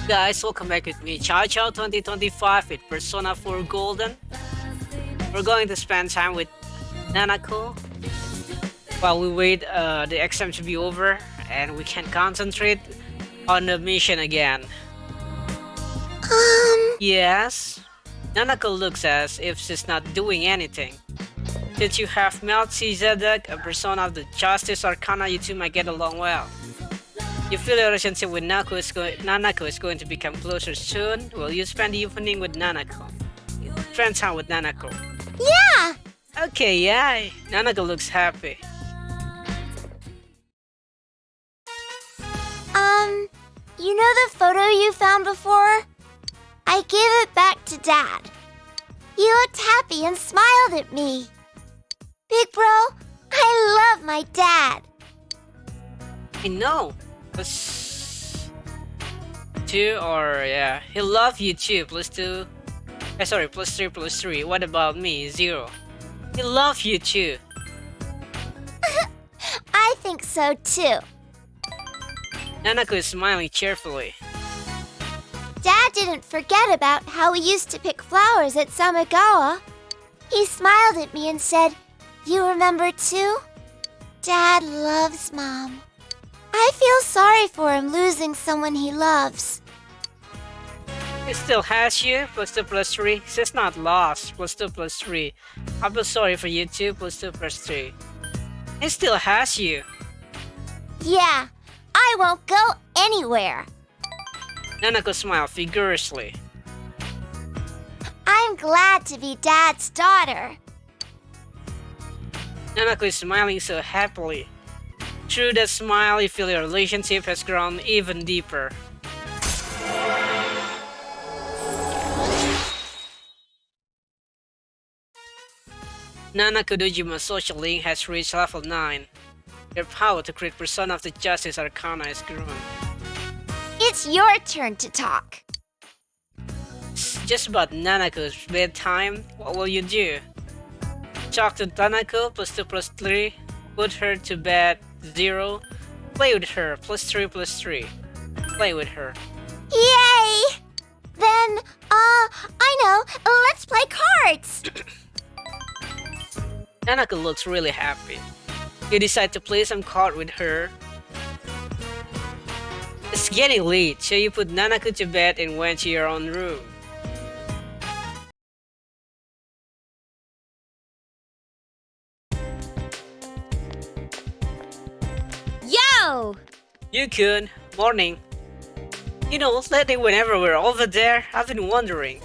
Guys, welcome back with me, Chow Chow 2025 with Persona 4 Golden. We're going to spend time with Nanako while we wait the exam to be over and we can concentrate on the mission again. Yes? Nanako looks as if she's not doing anything. Since you have Melchizedek, a persona of the Justice Arcana, you two might get along well. You feel your relationship with Nanako is going to become closer soon. Will you spend the evening with Nanako? Spend time with Nanako. Yeah! Okay, yay! Nanako looks happy. You know the photo you found before? I gave it back to Dad. He looked happy and smiled at me. Big bro, I love my dad. I know. He'll love you too. +2. +3 +3. What about me? 0. He'll love you too. I think so too. Nanako is smiling cheerfully. Dad didn't forget about how we used to pick flowers at Samagawa. He smiled at me and said, "You remember too? Dad loves Mom." I feel sorry for him losing someone he loves. He still has you. +2 +3. He's not lost. +2 +3. I feel sorry for you too. +2 +3. He still has you. Yeah, I won't go anywhere. Nanako smiled vigorously. I'm glad to be Dad's daughter. Nanako is smiling so happily. Through that smile, you feel your relationship has grown even deeper. Nanako Dojima's social link has reached level 9. Your power to create persona of the Justice Arcana has grown. It's your turn to talk. It's just about Nanako's bedtime. What will you do? Talk to Nanako. +2 +3. Put her to bed. 0. Play with her. +3 +3. Play with her. Yay! Then, I know. Let's play cards. Nanako looks really happy. You decide to play some card with her. It's getting late, so you put Nanako to bed and went to your own room. Yo! Yukiko, morning. You know, lately whenever we're over there, I've been wondering,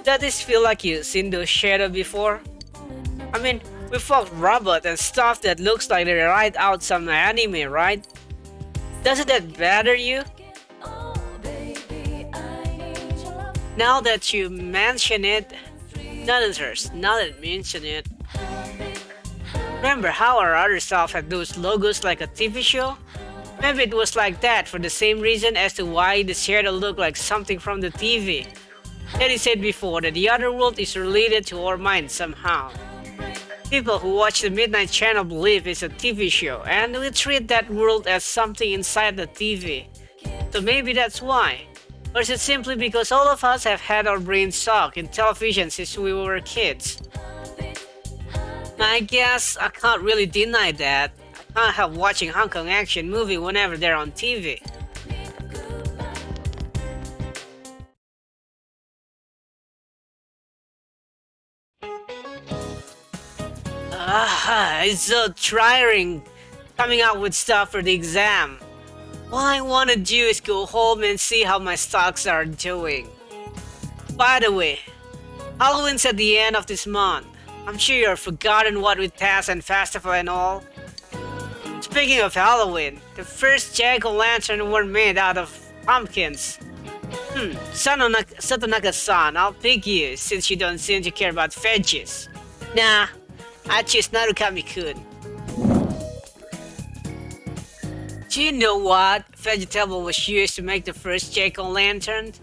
does this feel like you've seen those shadows before? I mean, we fought robots and stuff that looks like they're right out some anime, right? Doesn't that bother you? Now that you mention it, now that mention it. Remember how our other self had those logos like a TV show? Maybe it was like that for the same reason as to why the shadow looked like something from the TV. Teddie said before that the other world is related to our mind somehow. People who watch the Midnight Channel believe it's a TV show, and we treat that world as something inside the TV. So maybe that's why. Or is it simply because all of us have had our brains sucked in television since we were kids? I guess I can't really deny that. I can't help watching Hong Kong action movie whenever they're on TV. It's so tiring coming up with stuff for the exam. All I want to do is go home and see how my stocks are doing. By the way, Halloween's at the end of this month. I'm sure you've forgotten what with tasks and festival and all. Speaking of Halloween, the first jack-o'-lantern were made out of pumpkins. Satonaka-san, I'll pick you since you don't seem to care about veggies. Nah, I choose Narukami-kun. Do you know what vegetable was used to make the first jack-o'-lantern?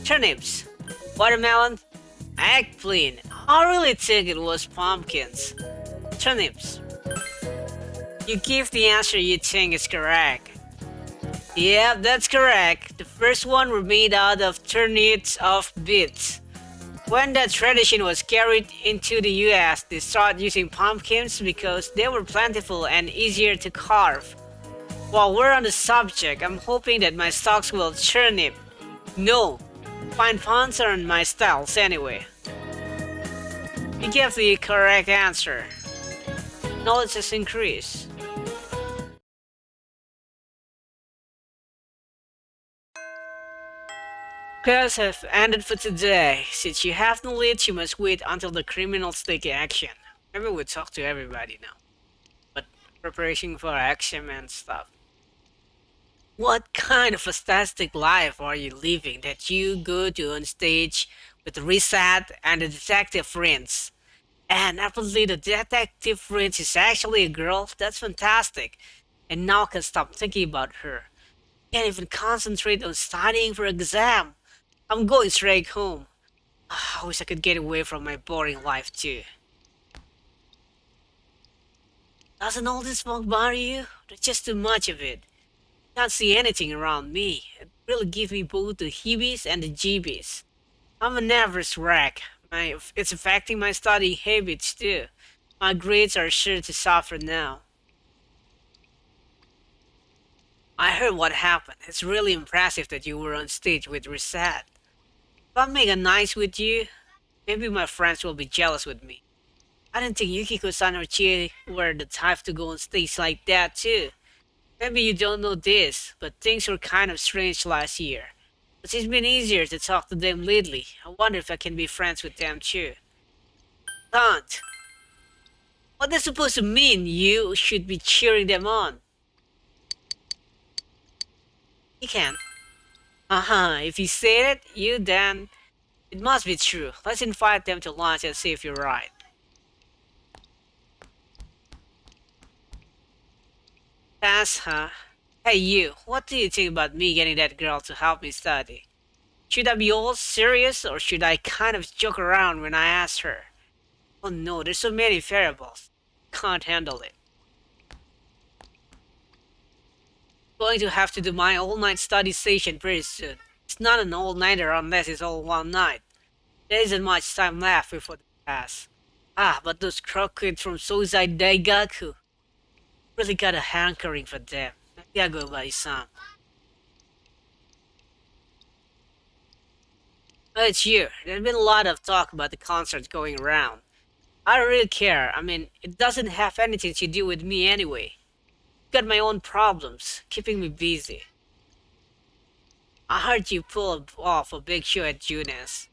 Turnips. Watermelon. Eggplant. I really think it was pumpkins. Turnips. You give the answer you think is correct. Yeah, that's correct. The first one were made out of turnips of beets. When that tradition was carried into the US, they started using pumpkins because they were plentiful and easier to carve. While we're on the subject, I'm hoping that my stocks will turnip. No, fine puns aren't my styles anyway. You gave the correct answer. Knowledge has increased. Class have ended for today. Since you have no lead, you must wait until the criminals take action. Maybe we'll talk to everybody now. But preparation for action and stuff. What kind of fantastic life are you living that you go to on stage with Reset and the detective friends? And apparently the detective friends is actually a girl? That's fantastic. And now I can stop thinking about her. Can't even concentrate on studying for exam. I'm going straight home. I wish I could get away from my boring life too. Doesn't all this fog bother you? There's just too much of it. Can't see anything around me. It really gives me both the heebies and the jeebies. I'm a nervous wreck. It's affecting my studying habits too. My grades are sure to suffer now. I heard what happened. It's really impressive that you were on stage with Reset. If I make a nice with you, maybe my friends will be jealous with me. I didn't think Yukiko-san or Chie were the type to go on stage like that too. Maybe you don't know this, but things were kind of strange last year. But it's been easier to talk to them lately. I wonder if I can be friends with them too. Can't. What is supposed to mean? You should be cheering them on. You can. If you say it, you then. It must be true. Let's invite them to lunch and see if you're right. Pass, huh? Hey you, what do you think about me getting that girl to help me study? Should I be all serious or should I kind of joke around when I ask her? Oh no, there's so many variables. Can't handle it. Going to have to do my all-night study session pretty soon. It's not an all-nighter unless it's all one night. There isn't much time left before the class. But those croquettes from Sozai Daigaku. Really got a hankering for them. Maybe I'll go buy some. Oh, it's you. There's been a lot of talk about the concert going around. I don't really care. I mean, it doesn't have anything to do with me anyway. Got my own problems, keeping me busy. I heard you pull off a big show at Junes.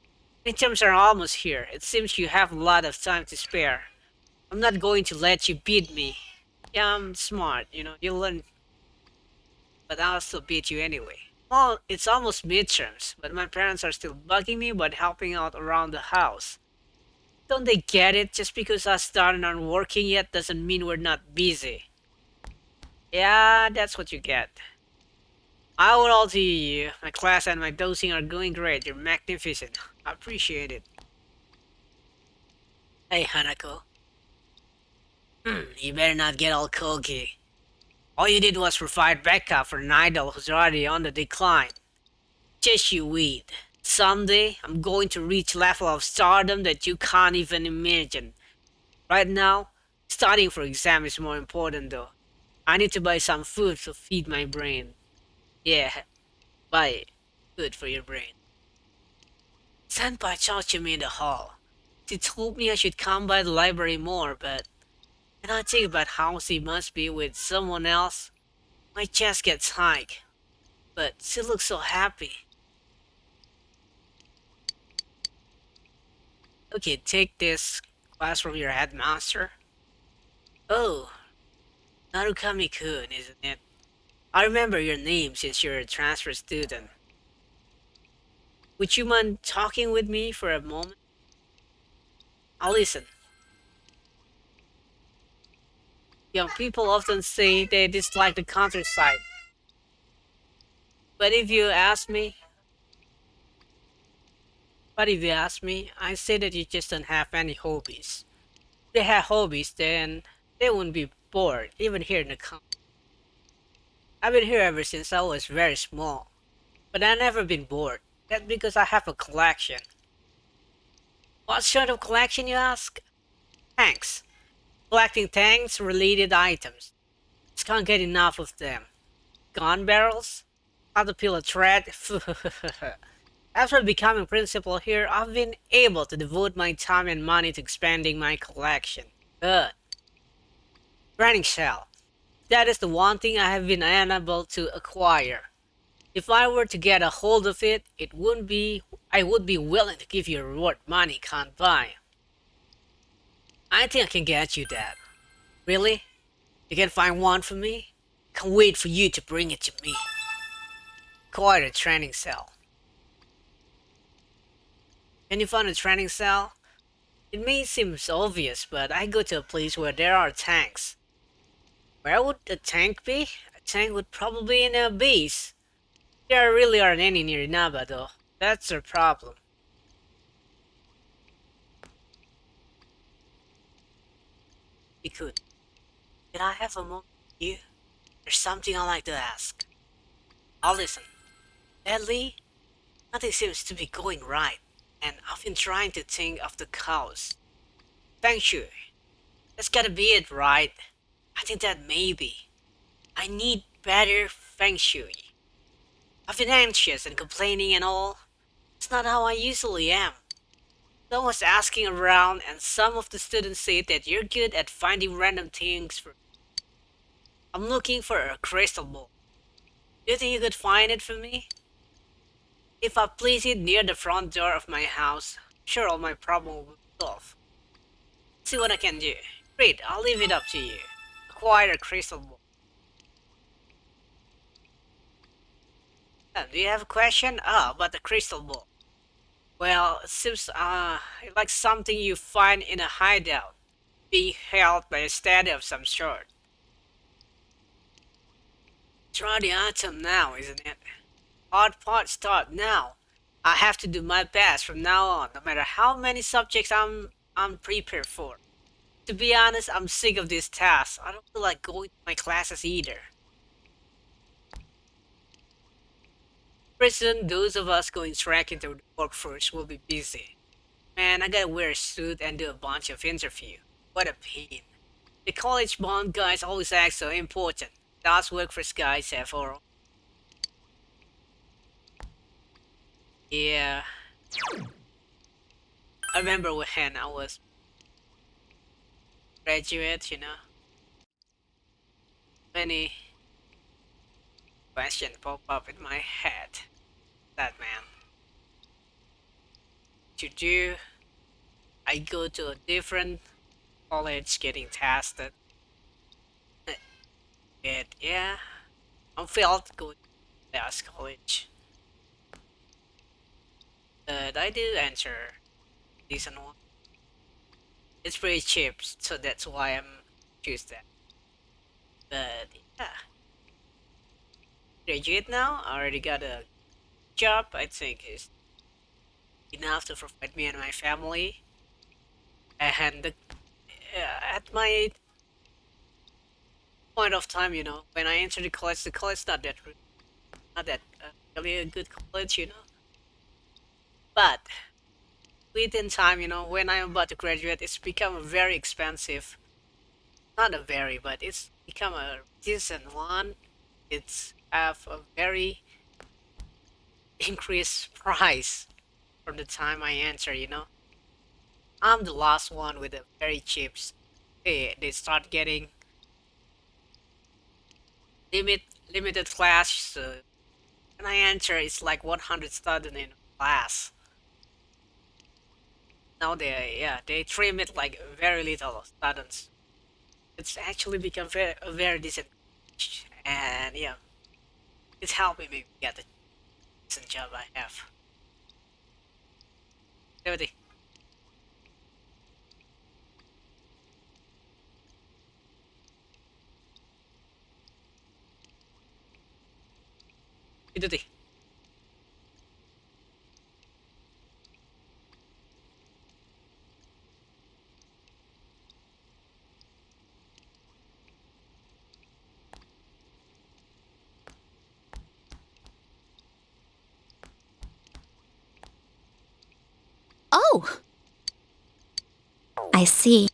Midterms are almost here. It seems you have a lot of time to spare. I'm not going to let you beat me. Yeah, I'm smart, you'll learn, but I'll still beat you anyway. Well, it's almost midterms, but my parents are still bugging me about helping out around the house. Don't they get it? Just because I started on working yet doesn't mean we're not busy. Yeah, that's what you get. I would all to you. My class and my dosing are going great. You're magnificent. I appreciate it. Hey, Hanako. You better not get all cocky. All you did was provide backup for an idol who's already on the decline. Just you wait. Someday, I'm going to reach level of stardom that you can't even imagine. Right now, studying for exam is more important though. I need to buy some food to feed my brain. Yeah, buy food for your brain. Senpai talked to me in the hall. She told me I should come by the library more, but when I think about how she must be with someone else, my chest gets high. But she looks so happy. Okay, take this class from your headmaster. Oh, Narukami-kun, isn't it? I remember your name since you're a transfer student. Would you mind talking with me for a moment? I'll listen. Young people often say they dislike the countryside. But if you ask me, I say that you just don't have any hobbies. If they had hobbies, then they wouldn't be bored, even here in the country. I've been here ever since I was very small, but I've never been bored. That's because I have a collection. What sort of collection, you ask? Tanks. Collecting tanks related items. Just can't get enough of them. Gun barrels? Caterpillar thread? After becoming principal here, I've been able to devote my time and money to expanding my collection. Good. Training shell. That is the one thing I have been unable to acquire. If I were to get a hold of it, I would be willing to give you a reward money can't buy. I think I can get you that. Really? You can find one for me? Can't wait for you to bring it to me. Quite a training cell. Can you find a training cell? It may seem obvious, but I go to a place where there are tanks. Where would a tank be? A tank would probably be in a base. There really aren't any near Inaba though. That's the problem. We could. Can I have a moment with you? There's something I'd like to ask. I'll listen. Lately, nothing seems to be going right, and I've been trying to think of the cause. Feng Shui. That's gotta be it, right? I think that maybe. I need better Feng Shui. I've been anxious and complaining and all. It's not how I usually am. I was asking around, and some of the students say that you're good at finding random things. I'm looking for a crystal ball. Do you think you could find it for me? If I place it near the front door of my house, I'm sure all my problems will be solved. See what I can do. Great, I'll leave it up to you. Acquire a crystal ball. Do you have a question? About the crystal ball. Well, it seems like something you find in a hideout, being held by a statue of some sort. Try the item now, isn't it? Hard part start now. I have to do my best from now on, no matter how many subjects I'm prepared for. To be honest, I'm sick of this task. I don't feel like going to my classes either. Pretty soon, those of us going straight into the workforce will be busy. Man, I gotta wear a suit and do a bunch of interview. What a pain. The college bound guys always act so important. Us workforce guys have our... Yeah, I remember when I was graduate, many questions pop up in my head. That man, to do, I go to a different college getting tested. Yeah, I felt going to last college. But I do enter decent one. It's pretty cheap, so that's why I'm choose that. But yeah, graduate now. I already got a job. I think is enough to provide me and my family. And at my point of time, when I entered the college not that really a good college, But within time, when I'm about to graduate, it's become very expensive. Not a very, but it's become a decent one. It's have a very increased price from the time I enter. I'm the last one with a very cheap. They start getting limit limited class. So when I enter, it's like 100 students in class. Now they trim it like very little students. It's actually become a very decent, and yeah, it's helping me get the decent job I have. Teddie, Teddie. Oh, I see.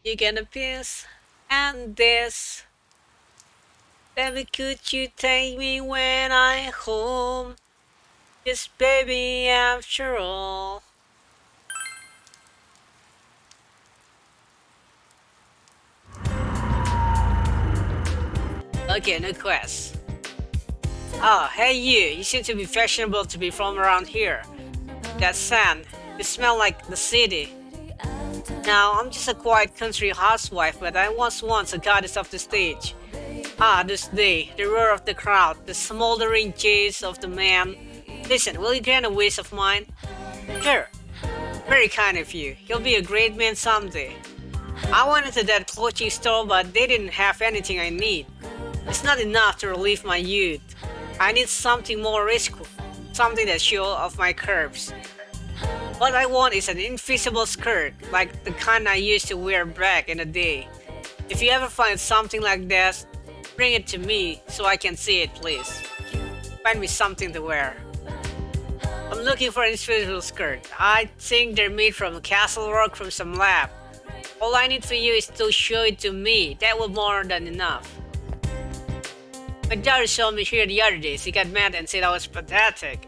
You get a piece and this. Baby, could you take me when I'm home? Yes, baby, after all. Okay, no quest. Oh, hey you. You seem to be fashionable to be from around here. That sand. You smell like the city. Now, I'm just a quiet country housewife, but I was once a goddess of the stage. Ah, this day, the roar of the crowd, the smoldering gaze of the man. Listen, will you grant a wish of mine? Sure. Very kind of you. You'll be a great man someday. I went into that clothing store, but they didn't have anything I need. It's not enough to relieve my youth. I need something more risky, something that shows off my curves. What I want is an invisible skirt, like the kind I used to wear back in the day. If you ever find something like this, bring it to me so I can see it, please. Find me something to wear. I'm looking for an invisible skirt. I think they're made from castle rock from some lab. All I need for you is to show it to me. That will more than enough. My daughter saw me here the other day. She got mad and said I was pathetic.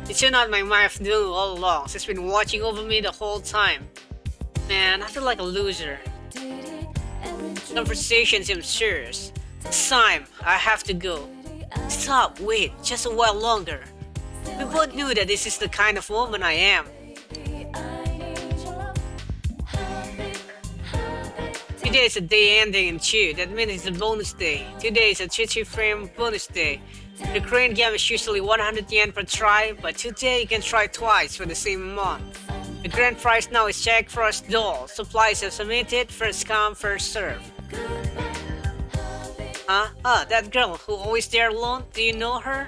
It turned out my wife knew all along. She's been watching over me the whole time. Man, I feel like a loser. Conversation seems serious. It's time. I have to go. Stop, wait, just a while longer. We both knew that this is the kind of woman I am. Today is a day ending in Chie. That means it's a bonus day. Today is a 30 frame bonus day. The crane game is usually 100 yen per try, but today you can try twice for the same amount. The grand prize now is Jack Frost doll. Supplies are submitted, first come, first serve. Huh? Ah, that girl who always there alone, do you know her?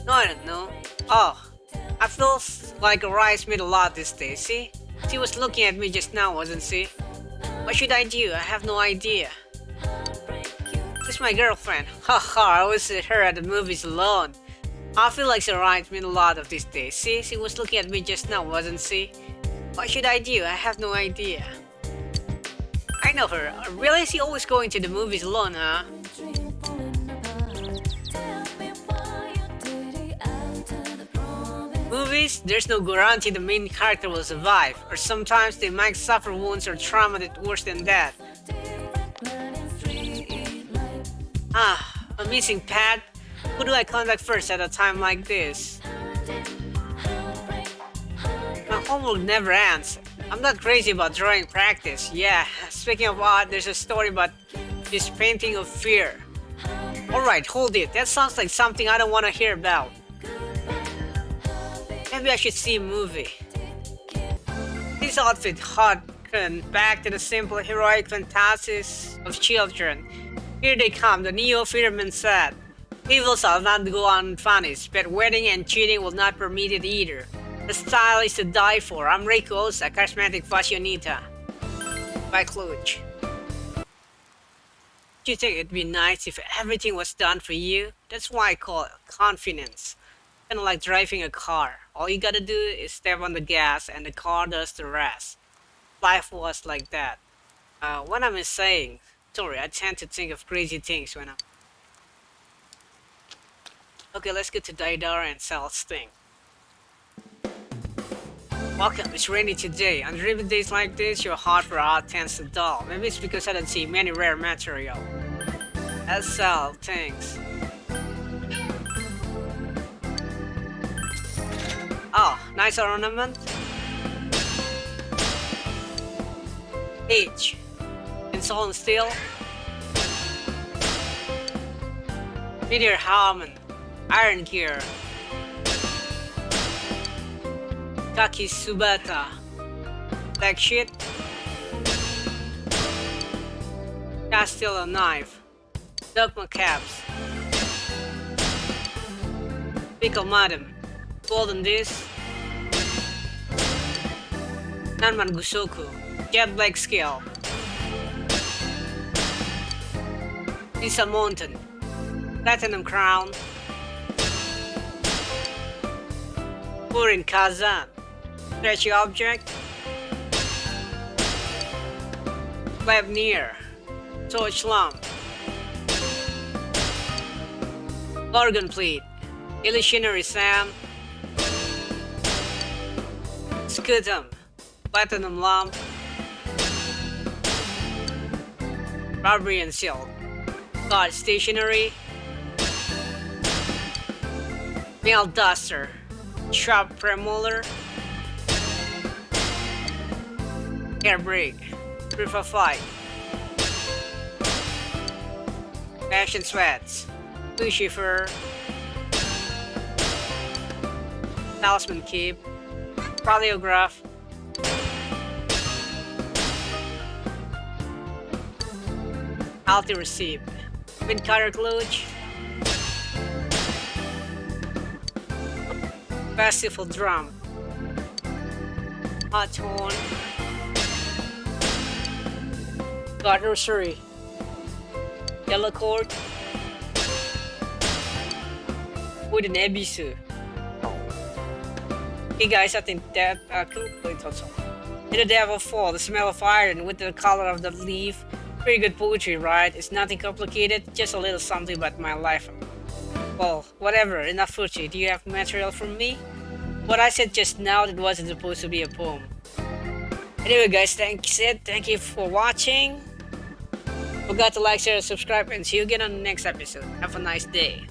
No, I don't know. Oh, I feel like a rice made a lot this day, see? She was looking at me just now, wasn't she? What should I do? I have no idea. This is my girlfriend. Haha, I was with her at the movies alone. I feel like she reminds me a lot of this day. See, she was looking at me just now, wasn't she? What should I do? I have no idea. I know her. Really? She always going to the movies alone, huh? Movies, there's no guarantee the main character will survive, or sometimes they might suffer wounds or trauma that worse than that. Ah, a missing pad? Who do I contact first at a time like this? My homework never ends. I'm not crazy about drawing practice. Yeah, speaking of art, there's a story about this painting of fear. Alright, hold it. That sounds like something I don't want to hear about. Maybe I should see a movie. This outfit harken back to the simple heroic fantasies of children. Here they come, the neo-fireman said. Evil shall not go unpunished, but wedding and cheating will not permit it either. The style is to die for. I'm Reiko's, a charismatic fashionista. By Clutch. Do you think it'd be nice if everything was done for you? That's why I call it confidence. Kinda like driving a car. All you gotta do is step on the gas and the car does the rest. Life was like that. What am I saying? Sorry, I tend to think of crazy things when I'm... Okay, let's get to Daidara and Sal's thing. Welcome, it's rainy today. On driven days like this, your heart for art tends to dull. Maybe it's because I don't see many rare material. As Sal, thanks. Oh, nice ornament. H. In Solon Steel. Meteor Harmon. Iron Gear. Taki Subata. Black Sheet. Castile Knife. Dogma Caps. Pickle Madam. Golden Disc. Nanman Gusoku. Jet Black Scale. Lisa Mountain. Platinum Crown. Purin Kazan. Stretchy Object. Web Near. Torch Lump. Organ Pleat. Illusionary Sam. Scutum. Platinum Lump. Barbarian Silk. God Stationery. Nail Duster. Sharp Premolar. Hair Break. Proof of Fight. Fashion Sweats. Lucifer. Talisman Keep. Polyograph. Alti Receipt. Wind Cutter Clutch. Festival Drum. Hot Horn. God Nursery. Yellow Cord. Wooden Ebisu. Hey guys, I think that wait also. In the Devil Fall, the smell of iron with the color of the leaf. Pretty good poetry, right? It's nothing complicated, just a little something about my life. Well, whatever, enough footage. Do you have material from me? What I said just now, that wasn't supposed to be a poem. Anyway guys, thank you for watching. Forgot to like, share, and subscribe, and see you again on the next episode. Have a nice day.